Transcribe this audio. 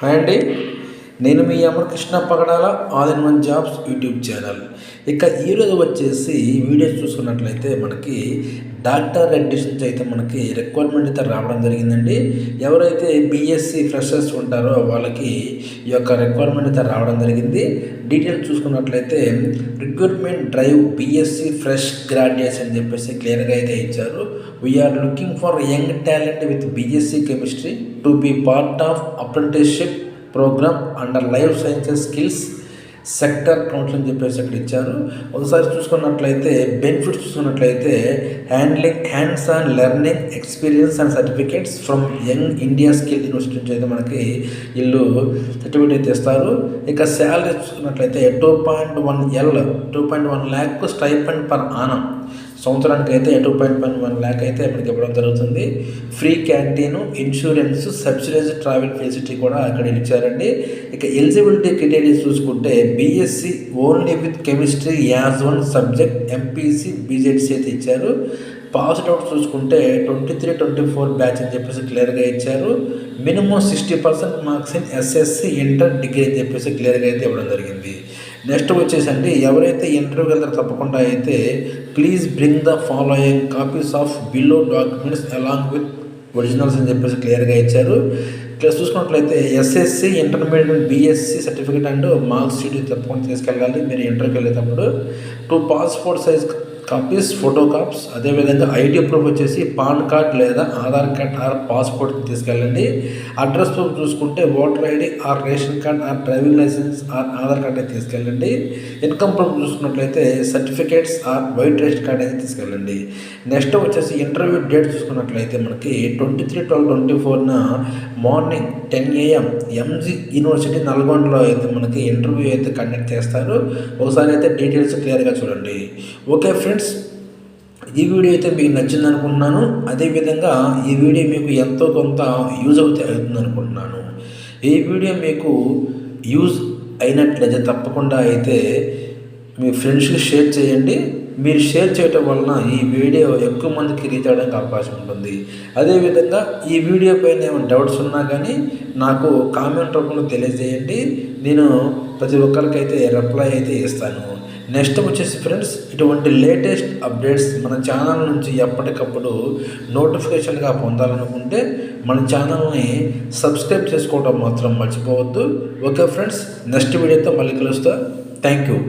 Hi అండి, నేను మీ Amarakrishna Pagadala all in one jobs YouTube channel. ఇక ఈరోజు వచ్చేసి వీడియోస్ చూసుకున్నట్లయితే మనకి డాక్టర్ రెడ్డిస్ నుంచి అయితే మనకి రిక్వైర్మెంట్ అయితే రావడం జరిగిందండి. ఎవరైతే బీఎస్సీ ఫ్రెషర్స్ ఉంటారో వాళ్ళకి ఈ యొక్క రిక్వైర్మెంట్ అయితే రావడం జరిగింది. డీటెయిల్స్ చూసుకున్నట్లయితే recruitment drive BSc fresh graduates అని చెప్పేసి క్లియర్గా అయితే ఇచ్చారు. We're looking for young talent with BSc chemistry to be part of apprenticeship program under life sciences skills sector council అని చెప్పేసి అక్కడ ఇచ్చారు. ఒకసారి చూసుకున్నట్లయితే బెనిఫిట్స్ చూసుకున్నట్లయితే hands on learning experience and certificates from Young India Skill University నుంచి అయితే మనకి వీళ్ళు సర్టిఫికేట్ అయితే ఇస్తారు. ఇక శాలరీ చూసుకున్నట్లయితే 2.1 ల్యాక్ స్టైపెండ్ పర్ ఆనం, సంవత్సరానికి అయితే 2.1 ల్యాక్ అయితే మనకి ఇవ్వడం జరుగుతుంది. Free canteen, insurance, subsidise travel facility కూడా అక్కడ ఇచ్చారండి. ఇక ఎలిజిబిలిటీ క్రైటీరియా చూసుకుంటే BSc only with chemistry as one subject, MPC, BZC అయితే ఇచ్చారు. పాస్డ్ అవుట్ చూసుకుంటే 23-24 బ్యాచ్ అని చెప్పేసి క్లియర్గా ఇచ్చారు. Minimum 60% marks in SSC, inter, degree అని చెప్పేసి క్లియర్గా అయితే ఇవ్వడం జరిగింది. నెక్స్ట్ వచ్చేసండి, ఎవరైతే ఇంటర్వ్యూకి వెళ్తారో తప్పకుండా అయితే please bring the following copies of below documents along with originals అని చెప్పేసి క్లియర్గా ఇచ్చారు. ఇక్కడ చూసుకున్నట్లయితే SSC, intermediate, BSc certificate and marks sheet తప్పకుండా తీసుకెళ్ళాలి మీరు ఇంటర్వ్యూకి వెళ్ళేటప్పుడు. 2 passport size copies, photo copies, అదేవిధంగా ఐడి ప్రూఫ్ వచ్చేసి పాన్ కార్డ్ లేదా ఆధార్ కార్డ్ ఆర్ పాస్పోర్ట్ తీసుకెళ్ళండి. అడ్రస్ ప్రూఫ్ చూసుకుంటే voter ID or ration card or driving licence or Aadhaar card అయితే తీసుకెళ్ళండి. ఇన్కమ్ ప్రూఫ్ చూసుకున్నట్లయితే certificates or white ration card అయితే తీసుకెళ్ళండి. నెక్స్ట్ వచ్చేసి ఇంటర్వ్యూ డేట్ చూసుకున్నట్లయితే మనకి 23/12/24 మార్నింగ్ 10 AM ఎంజీ యూనివర్సిటీ నల్గొండలో అయితే మనకి ఇంటర్వ్యూ అయితే కండక్ట్ చేస్తారు. ఒకసారి అయితే డీటెయిల్స్ క్లియర్గా చూడండి. ఓకే ఫ్రెండ్స్, ఈ వీడియో అయితే మీకు నచ్చింది అనుకుంటున్నాను. అదేవిధంగా ఈ వీడియో మీకు ఎంతో కొంత యూజ్ అవుతుంది అనుకుంటున్నాను. ఈ వీడియో మీకు యూజ్ అయినట్లయితే తప్పకుండా అయితే మీ ఫ్రెండ్స్కి షేర్ చేయండి. మీరు షేర్ చేయటం వలన ఈ వీడియో ఎక్కువ మందికి రీచ్ అవ్వడానికి అవకాశం ఉంటుంది. అదేవిధంగా ఈ వీడియో పైన ఏమైనా డౌట్స్ ఉన్నా కానీ నాకు కామెంట్ రూపంలో తెలియజేయండి. నేను ప్రతి ఒక్కరికైతే రిప్లై అయితే ఇస్తాను. నెక్స్ట్ వచ్చేసి ఫ్రెండ్స్, ఇటువంటి లేటెస్ట్ అప్డేట్స్ మన ఛానల్ నుంచి ఎప్పటికప్పుడు నోటిఫికేషన్గా పొందాలనుకుంటే మన ఛానల్ని సబ్స్క్రైబ్ చేసుకోవడం మాత్రం మర్చిపోవద్దు. ఓకే ఫ్రెండ్స్, నెక్స్ట్ వీడియోతో మళ్ళీ కలుస్తా. Thank you.